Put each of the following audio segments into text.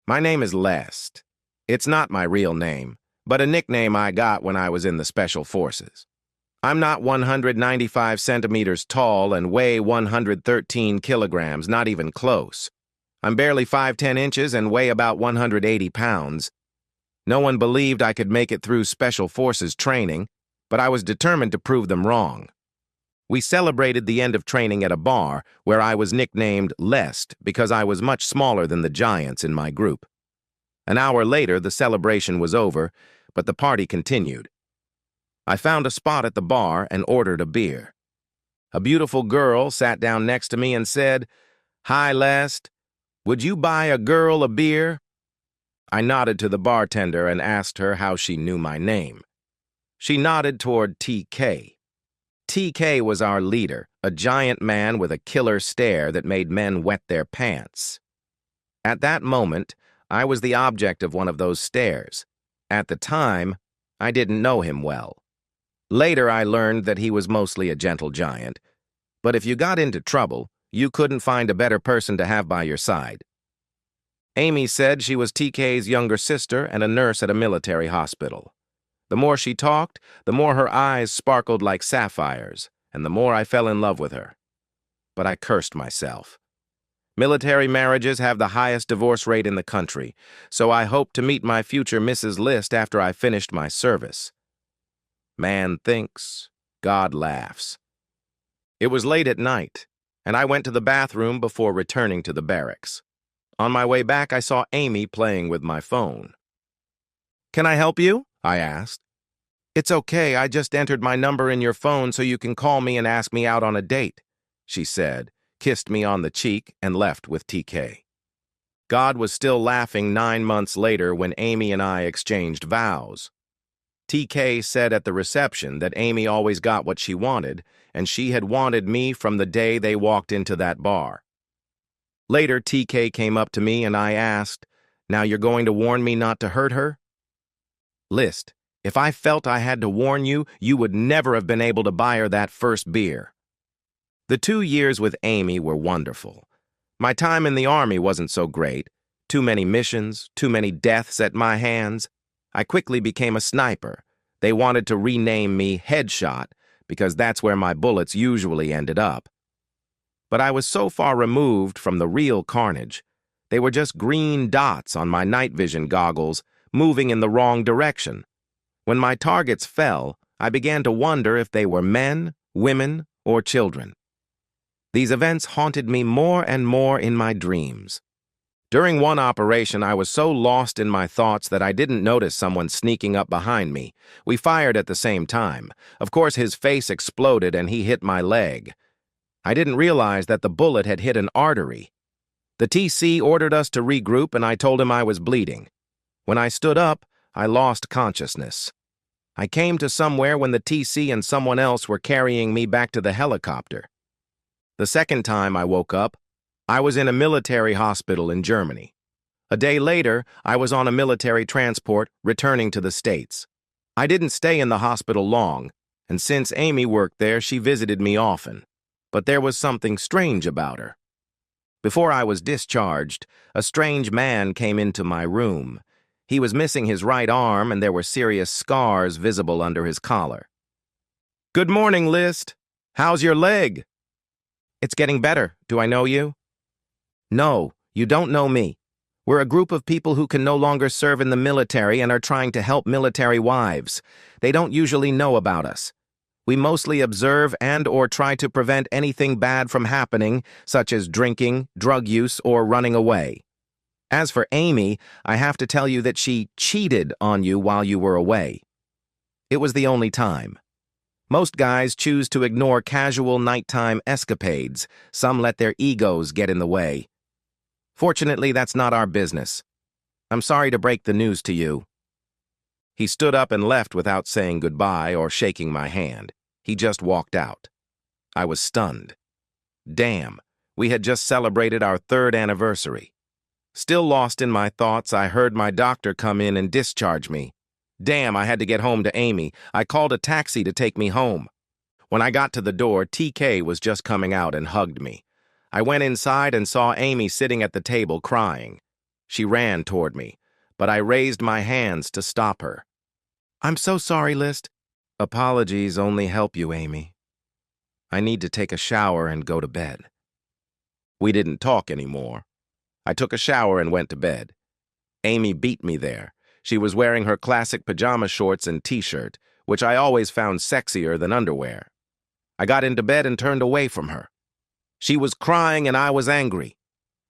My name is Lest. It's not my real name, but a nickname I got when I was in the Special Forces. I'm not 195 centimeters tall and weigh 113 kilograms, not even close. I'm barely 5'10" inches and weigh about 180 pounds. No one believed I could make it through Special Forces training, but I was determined to prove them wrong. We celebrated the end of training at a bar where I was nicknamed Lest because I was much smaller than the giants in my group. An hour later, the celebration was over, but the party continued. I found a spot at the bar and ordered a beer. A beautiful girl sat down next to me and said, "Hi, Lest. Would you buy a girl a beer?" I nodded to the bartender and asked her how she knew my name. She nodded toward TK. TK was our leader, a giant man with a killer stare that made men wet their pants. At that moment, I was the object of one of those stares. At the time, I didn't know him well. Later, I learned that he was mostly a gentle giant. But if you got into trouble, you couldn't find a better person to have by your side. Amy said she was TK's younger sister and a nurse at a military hospital. The more she talked, the more her eyes sparkled like sapphires, and the more I fell in love with her. But I cursed myself. Military marriages have the highest divorce rate in the country, so I hoped to meet my future Mrs. List after I finished my service. Man thinks, God laughs. It was late at night, and I went to the bathroom before returning to the barracks. On my way back, I saw Amy playing with my phone. "Can I help you?" I asked. "It's okay, I just entered my number in your phone so you can call me and ask me out on a date," she said, kissed me on the cheek, and left with TK. God was still laughing 9 months later when Amy and I exchanged vows. TK said at the reception that Amy always got what she wanted, and she had wanted me from the day they walked into that bar. Later, TK came up to me and I asked, "Now you're going to warn me not to hurt her?" "List, if I felt I had to warn you, you would never have been able to buy her that first beer." The 2 years with Amy were wonderful. My time in the Army wasn't so great. Too many missions, too many deaths at my hands. I quickly became a sniper. They wanted to rename me Headshot because that's where my bullets usually ended up. But I was so far removed from the real carnage. They were just green dots on my night vision goggles, moving in the wrong direction. When my targets fell, I began to wonder if they were men, women, or children. These events haunted me more and more in my dreams. During one operation, I was so lost in my thoughts that I didn't notice someone sneaking up behind me. We fired at the same time. Of course, his face exploded and he hit my leg. I didn't realize that the bullet had hit an artery. The TC ordered us to regroup and I told him I was bleeding. When I stood up, I lost consciousness. I came to somewhere when the TC and someone else were carrying me back to the helicopter. The second time I woke up, I was in a military hospital in Germany. A day later, I was on a military transport returning to the States. I didn't stay in the hospital long, and since Amy worked there, she visited me often. But there was something strange about her. Before I was discharged, a strange man came into my room. He was missing his right arm, and there were serious scars visible under his collar. "Good morning, List. How's your leg?" "It's getting better. Do I know you?" "No, you don't know me. We're a group of people who can no longer serve in the military and are trying to help military wives. They don't usually know about us. We mostly observe and/or try to prevent anything bad from happening, such as drinking, drug use, or running away. As for Amy, I have to tell you that she cheated on you while you were away. It was the only time. Most guys choose to ignore casual nighttime escapades. Some let their egos get in the way. Fortunately, that's not our business. I'm sorry to break the news to you." He stood up and left without saying goodbye or shaking my hand. He just walked out. I was stunned. Damn, we had just celebrated our 3rd anniversary. Still lost in my thoughts, I heard my doctor come in and discharge me. Damn, I had to get home to Amy. I called a taxi to take me home. When I got to the door, TK was just coming out and hugged me. I went inside and saw Amy sitting at the table crying. She ran toward me, but I raised my hands to stop her. "I'm so sorry, List." "Apologies only help you, Amy. I need to take a shower and go to bed." We didn't talk anymore. I took a shower and went to bed. Amy beat me there. She was wearing her classic pajama shorts and t-shirt, which I always found sexier than underwear. I got into bed and turned away from her. She was crying and I was angry.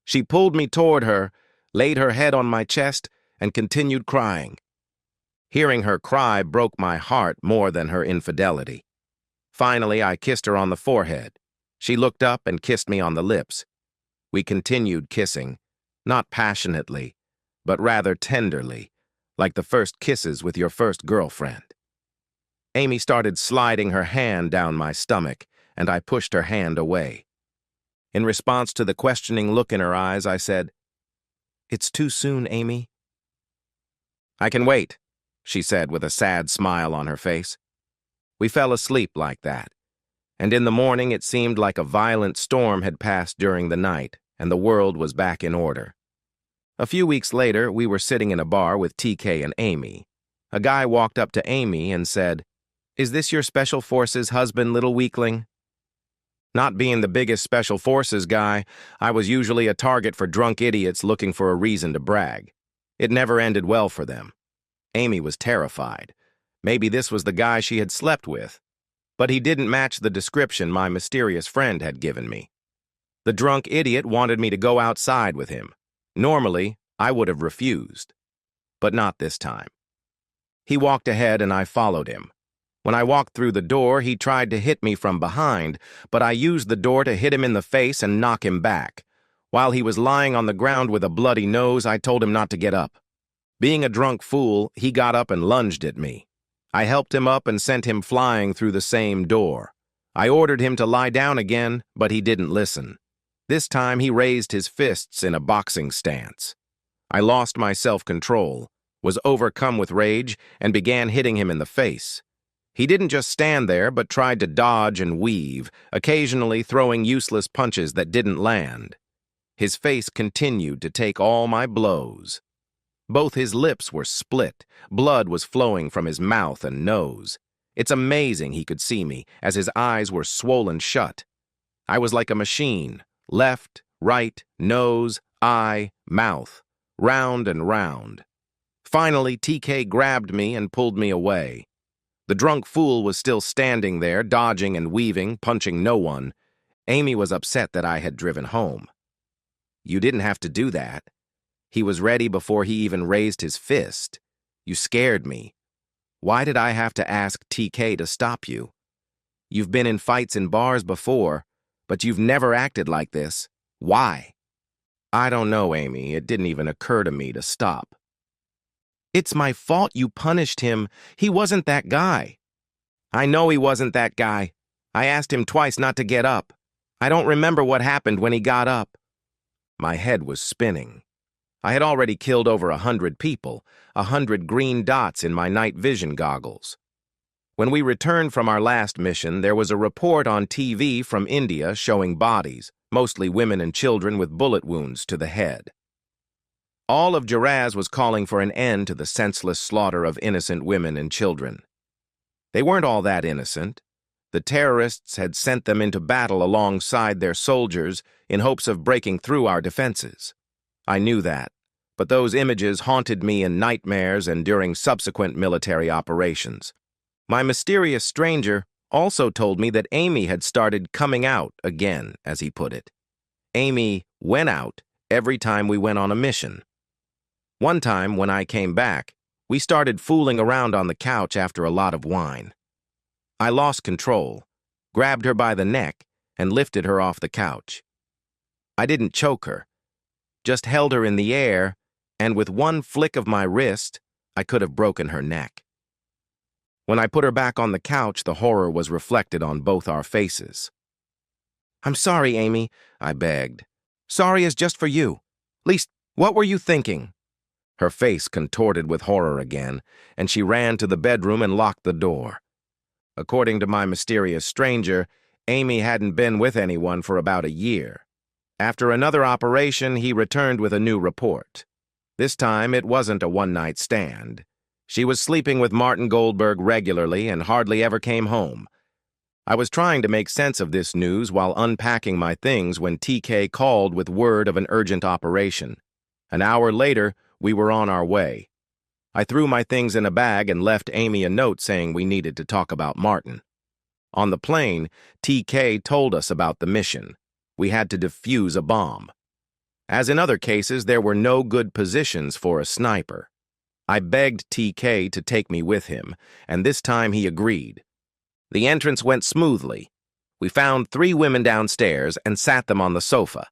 She pulled me toward her, laid her head on my chest, and continued crying. Hearing her cry broke my heart more than her infidelity. Finally, I kissed her on the forehead. She looked up and kissed me on the lips. We continued kissing, not passionately, but rather tenderly, like the first kisses with your first girlfriend. Amy started sliding her hand down my stomach, and I pushed her hand away. In response to the questioning look in her eyes, I said, "It's too soon, Amy." "I can wait," she said with a sad smile on her face. We fell asleep like that, and in the morning it seemed like a violent storm had passed during the night, and the world was back in order. A few weeks later, we were sitting in a bar with TK and Amy. A guy walked up to Amy and said, "Is this your Special Forces husband, little weakling?" Not being the biggest Special Forces guy, I was usually a target for drunk idiots looking for a reason to brag. It never ended well for them. Amy was terrified. Maybe this was the guy she had slept with. But he didn't match the description my mysterious friend had given me. The drunk idiot wanted me to go outside with him. Normally, I would have refused. But not this time. He walked ahead and I followed him. When I walked through the door, he tried to hit me from behind, but I used the door to hit him in the face and knock him back. While he was lying on the ground with a bloody nose, I told him not to get up. Being a drunk fool, he got up and lunged at me. I helped him up and sent him flying through the same door. I ordered him to lie down again, but he didn't listen. This time he raised his fists in a boxing stance. I lost my self-control, was overcome with rage, and began hitting him in the face. He didn't just stand there, but tried to dodge and weave, occasionally throwing useless punches that didn't land. His face continued to take all my blows. Both his lips were split. Blood was flowing from his mouth and nose. It's amazing he could see me, as his eyes were swollen shut. I was like a machine. Left, right, nose, eye, mouth. Round and round. Finally, TK grabbed me and pulled me away. The drunk fool was still standing there, dodging and weaving, punching no one. Amy was upset that I had driven home. "You didn't have to do that." He was ready before he even raised his fist. "You scared me. Why did I have to ask TK to stop you? You've been in fights in bars before, but you've never acted like this. Why?" "I don't know, Amy. It didn't even occur to me to stop." "It's my fault you punished him. He wasn't that guy." "I know he wasn't that guy. I asked him twice not to get up. I don't remember what happened when he got up." My head was spinning. I had already killed over 100 people, 100 green dots in my night vision goggles. When we returned from our last mission, there was a report on TV from India showing bodies, mostly women and children with bullet wounds to the head. All of Jiraz was calling for an end to the senseless slaughter of innocent women and children. They weren't all that innocent. The terrorists had sent them into battle alongside their soldiers in hopes of breaking through our defenses. I knew that, but those images haunted me in nightmares and during subsequent military operations. My mysterious stranger also told me that Amy had started coming out again, as he put it. Amy went out every time we went on a mission. One time, when I came back, we started fooling around on the couch after a lot of wine. I lost control, grabbed her by the neck, and lifted her off the couch. I didn't choke her, just held her in the air, and with one flick of my wrist, I could have broken her neck. When I put her back on the couch, the horror was reflected on both our faces. "I'm sorry, Amy," I begged. "Sorry is just for you. Least, what were you thinking?" Her face contorted with horror again, and she ran to the bedroom and locked the door. According to my mysterious stranger, Amy hadn't been with anyone for about a year. After another operation, he returned with a new report. This time, it wasn't a one-night stand. She was sleeping with Martin Goldberg regularly and hardly ever came home. I was trying to make sense of this news while unpacking my things when TK called with word of an urgent operation. An hour later, we were on our way. I threw my things in a bag and left Amy a note saying we needed to talk about Martin. On the plane, TK told us about the mission. We had to defuse a bomb. As in other cases, there were no good positions for a sniper. I begged TK to take me with him, and this time he agreed. The entrance went smoothly. We found 3 women downstairs and sat them on the sofa.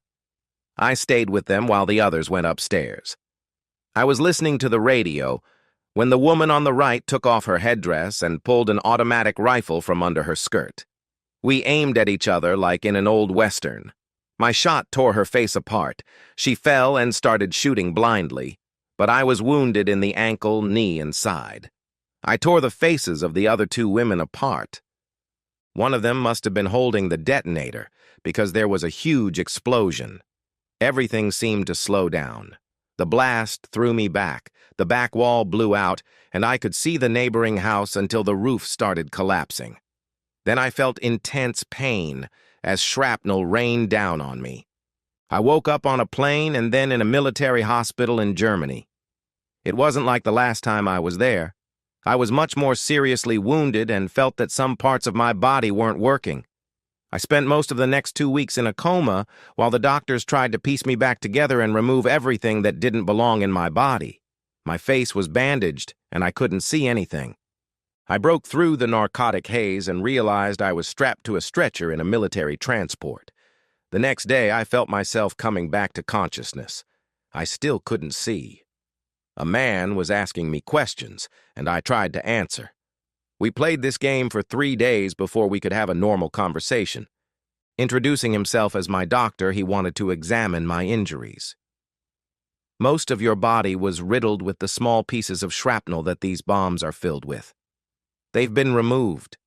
I stayed with them while the others went upstairs. I was listening to the radio when the woman on the right took off her headdress and pulled an automatic rifle from under her skirt. We aimed at each other like in an old Western. My shot tore her face apart. She fell and started shooting blindly, but I was wounded in the ankle, knee, and side. I tore the faces of the other 2 women apart. One of them must have been holding the detonator because there was a huge explosion. Everything seemed to slow down. The blast threw me back, the back wall blew out, and I could see the neighboring house until the roof started collapsing. Then I felt intense pain as shrapnel rained down on me. I woke up on a plane and then in a military hospital in Germany. It wasn't like the last time I was there. I was much more seriously wounded and felt that some parts of my body weren't working. I spent most of the next 2 weeks in a coma while the doctors tried to piece me back together and remove everything that didn't belong in my body. My face was bandaged and I couldn't see anything. I broke through the narcotic haze and realized I was strapped to a stretcher in a military transport. The next day, I felt myself coming back to consciousness. I still couldn't see. A man was asking me questions, and I tried to answer. We played this game for 3 days before we could have a normal conversation. Introducing himself as my doctor, he wanted to examine my injuries. Most of your body was riddled with the small pieces of shrapnel that these bombs are filled with. They've been removed.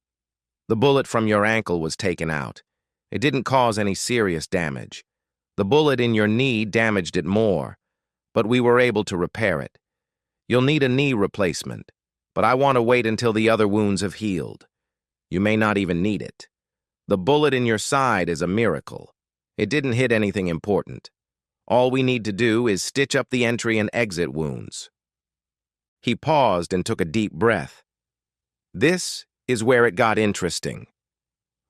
The bullet from your ankle was taken out. It didn't cause any serious damage. The bullet in your knee damaged it more, but we were able to repair it. You'll need a knee replacement, but I want to wait until the other wounds have healed. You may not even need it. The bullet in your side is a miracle. It didn't hit anything important. All we need to do is stitch up the entry and exit wounds. He paused and took a deep breath. This is where it got interesting.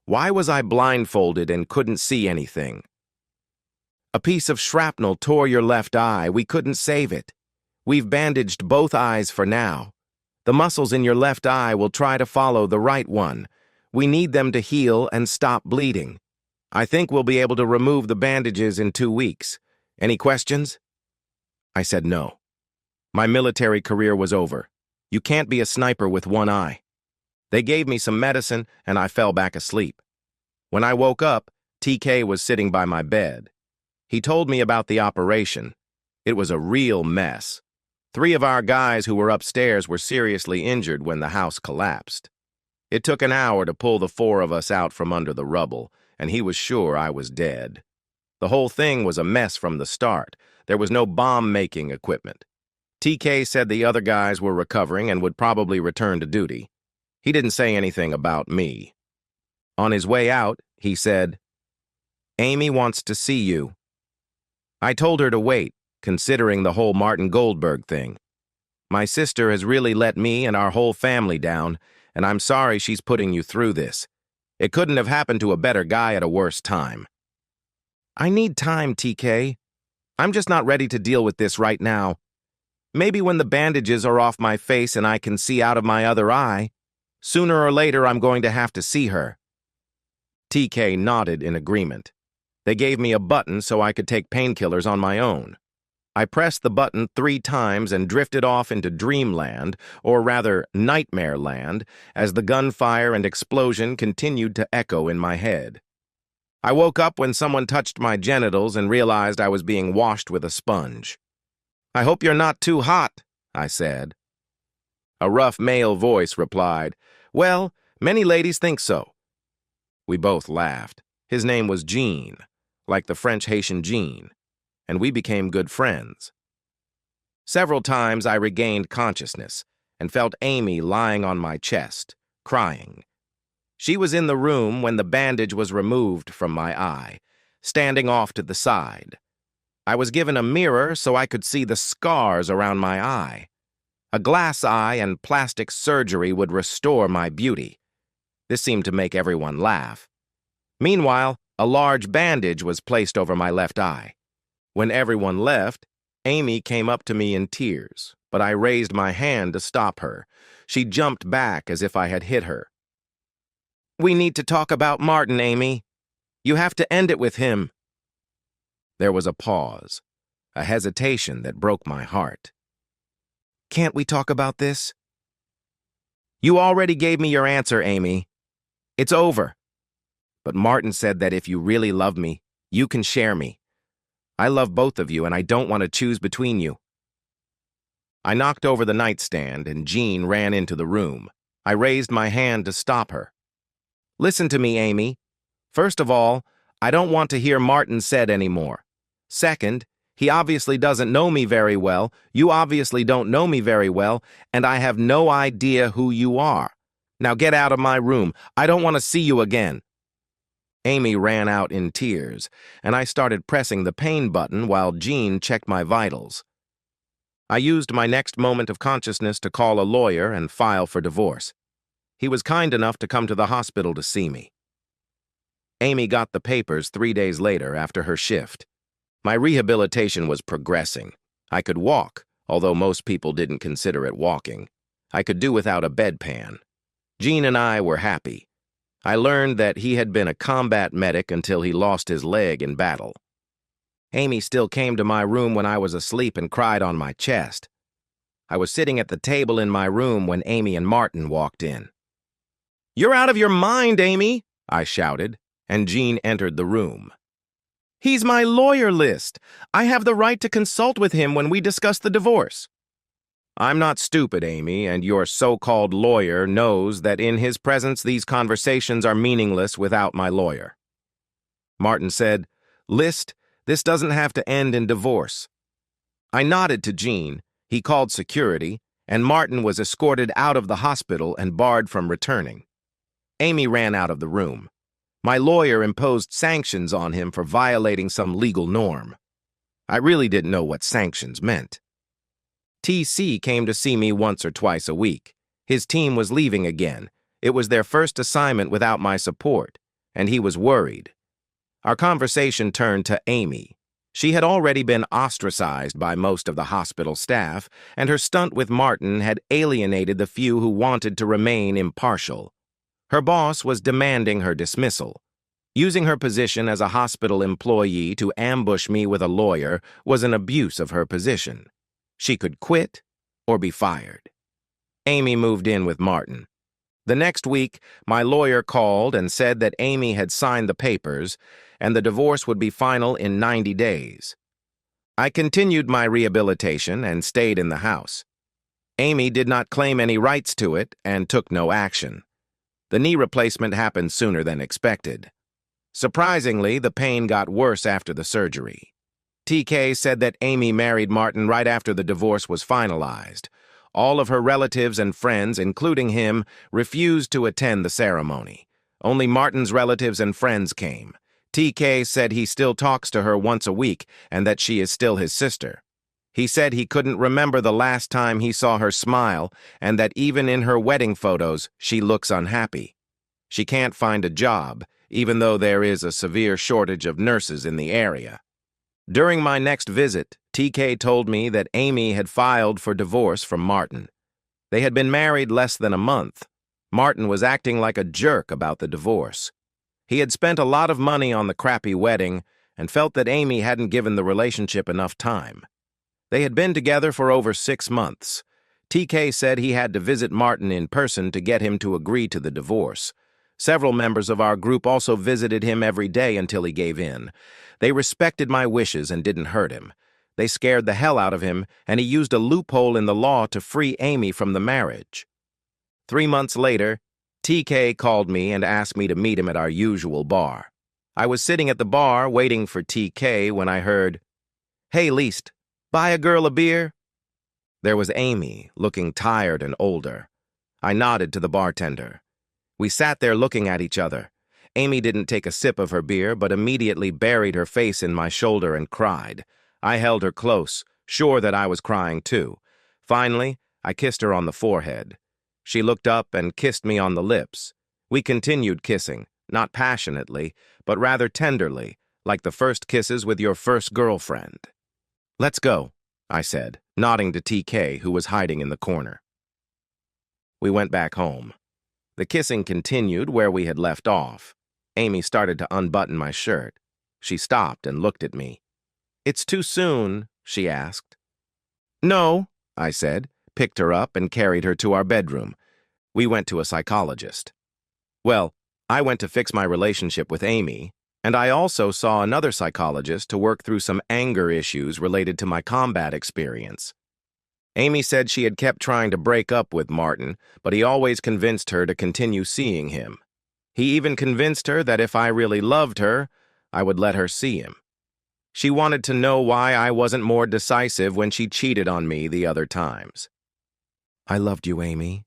Why was I blindfolded and couldn't see anything? A piece of shrapnel tore your left eye. We couldn't save it. We've bandaged both eyes for now. The muscles in your left eye will try to follow the right one. We need them to heal and stop bleeding. I think we'll be able to remove the bandages in 2 weeks. Any questions? I said no. My military career was over. You can't be a sniper with one eye. They gave me some medicine, and I fell back asleep. When I woke up, TK was sitting by my bed. He told me about the operation. It was a real mess. 3 of our guys who were upstairs were seriously injured when the house collapsed. It took an hour to pull the 4 of us out from under the rubble, and he was sure I was dead. The whole thing was a mess from the start. There was no bomb-making equipment. TK said the other guys were recovering and would probably return to duty. He didn't say anything about me. On his way out, he said, "Amy wants to see you." I told her to wait, considering the whole Martin Goldberg thing. My sister has really let me and our whole family down, and I'm sorry she's putting you through this. It couldn't have happened to a better guy at a worse time. I need time, TK. I'm just not ready to deal with this right now. Maybe when the bandages are off my face and I can see out of my other eye. Sooner or later, I'm going to have to see her. TK nodded in agreement. They gave me a button so I could take painkillers on my own. I pressed the button 3 times and drifted off into dreamland, or rather nightmare land, as the gunfire and explosion continued to echo in my head. I woke up when someone touched my genitals and realized I was being washed with a sponge. "I hope you're not too hot," I said. A rough male voice replied, "Well, many ladies think so." We both laughed. His name was Jean, like the French Haitian Jean, and we became good friends. Several times I regained consciousness and felt Amy lying on my chest, crying. She was in the room when the bandage was removed from my eye, standing off to the side. I was given a mirror so I could see the scars around my eye. A glass eye and plastic surgery would restore my beauty. This seemed to make everyone laugh. Meanwhile, a large bandage was placed over my left eye. When everyone left, Amy came up to me in tears, but I raised my hand to stop her. She jumped back as if I had hit her. "We need to talk about Martin, Amy. You have to end it with him." There was a pause, a hesitation that broke my heart. "Can't we talk about this?" "You already gave me your answer, Amy. It's over. But Martin said that if you really love me, you can share me. I love both of you, and I don't want to choose between you." I knocked over the nightstand, and Jean ran into the room. I raised my hand to stop her. "Listen to me, Amy. First of all, I don't want to hear Martin said anymore. Second, he obviously doesn't know me very well, you obviously don't know me very well, and I have no idea who you are. Now get out of my room. I don't want to see you again." Amy ran out in tears, and I started pressing the pain button while Jean checked my vitals. I used my next moment of consciousness to call a lawyer and file for divorce. He was kind enough to come to the hospital to see me. Amy got the papers 3 days later after her shift. My rehabilitation was progressing. I could walk, although most people didn't consider it walking. I could do without a bedpan. Jean and I were happy. I learned that he had been a combat medic until he lost his leg in battle. Amy still came to my room when I was asleep and cried on my chest. I was sitting at the table in my room when Amy and Martin walked in. "You're out of your mind, Amy," I shouted, and Jean entered the room. "He's my lawyer list. I have the right to consult with him when we discuss the divorce." "I'm not stupid, Amy, and your so-called lawyer knows that in his presence these conversations are meaningless without my lawyer." Martin said, "List, this doesn't have to end in divorce." I nodded to Jean. He called security, and Martin was escorted out of the hospital and barred from returning. Amy ran out of the room. My lawyer imposed sanctions on him for violating some legal norm. I really didn't know what sanctions meant. TC came to see me once or twice a week. His team was leaving again. It was their first assignment without my support, and he was worried. Our conversation turned to Amy. She had already been ostracized by most of the hospital staff, and her stunt with Martin had alienated the few who wanted to remain impartial. Her boss was demanding her dismissal. Using her position as a hospital employee to ambush me with a lawyer was an abuse of her position. She could quit or be fired. Amy moved in with Martin. The next week, my lawyer called and said that Amy had signed the papers and the divorce would be final in 90 days. I continued my rehabilitation and stayed in the house. Amy did not claim any rights to it and took no action. The knee replacement happened sooner than expected. Surprisingly, the pain got worse after the surgery. TK said that Amy married Martin right after the divorce was finalized. All of her relatives and friends, including him, refused to attend the ceremony. Only Martin's relatives and friends came. TK said he still talks to her once a week and that she is still his sister. He said he couldn't remember the last time he saw her smile and that even in her wedding photos, she looks unhappy. She can't find a job, even though there is a severe shortage of nurses in the area. During my next visit, TK told me that Amy had filed for divorce from Martin. They had been married less than a month. Martin was acting like a jerk about the divorce. He had spent a lot of money on the crappy wedding and felt that Amy hadn't given the relationship enough time. They had been together for over 6 months. TK said he had to visit Martin in person to get him to agree to the divorce. Several members of our group also visited him every day until he gave in. They respected my wishes and didn't hurt him. They scared the hell out of him, and he used a loophole in the law to free Amy from the marriage. 3 months later, TK called me and asked me to meet him at our usual bar. I was sitting at the bar waiting for TK when I heard, "Hey, Least, buy a girl a beer?" There was Amy, looking tired and older. I nodded to the bartender. We sat there looking at each other. Amy didn't take a sip of her beer, but immediately buried her face in my shoulder and cried. I held her close, sure that I was crying too. Finally, I kissed her on the forehead. She looked up and kissed me on the lips. We continued kissing, not passionately, but rather tenderly, like the first kisses with your first girlfriend. "Let's go," I said, nodding to TK, who was hiding in the corner. We went back home. The kissing continued where we had left off. Amy started to unbutton my shirt. She stopped and looked at me. "It's too soon?" she asked. "No," I said, picked her up and carried her to our bedroom. We went to a psychologist. Well, I went to fix my relationship with Amy, and I also saw another psychologist to work through some anger issues related to my combat experience. Amy said she had kept trying to break up with Martin, but he always convinced her to continue seeing him. He even convinced her that if I really loved her, I would let her see him. She wanted to know why I wasn't more decisive when she cheated on me the other times. "I loved you, Amy.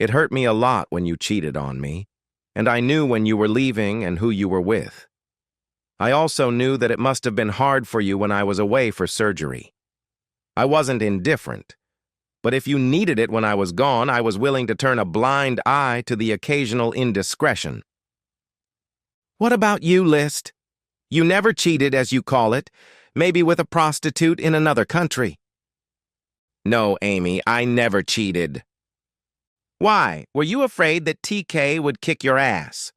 It hurt me a lot when you cheated on me, and I knew when you were leaving and who you were with. I also knew that it must have been hard for you when I was away for surgery. I wasn't indifferent, but if you needed it when I was gone, I was willing to turn a blind eye to the occasional indiscretion." "What about you, List? You never cheated, as you call it, maybe with a prostitute in another country." "No, Amy, I never cheated." "Why? Were you afraid that TK would kick your ass?"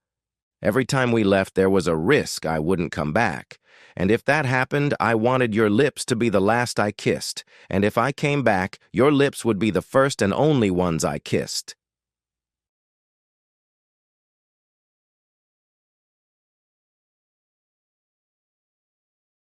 "Every time we left, there was a risk I wouldn't come back. And if that happened, I wanted your lips to be the last I kissed. And if I came back, your lips would be the first and only ones I kissed.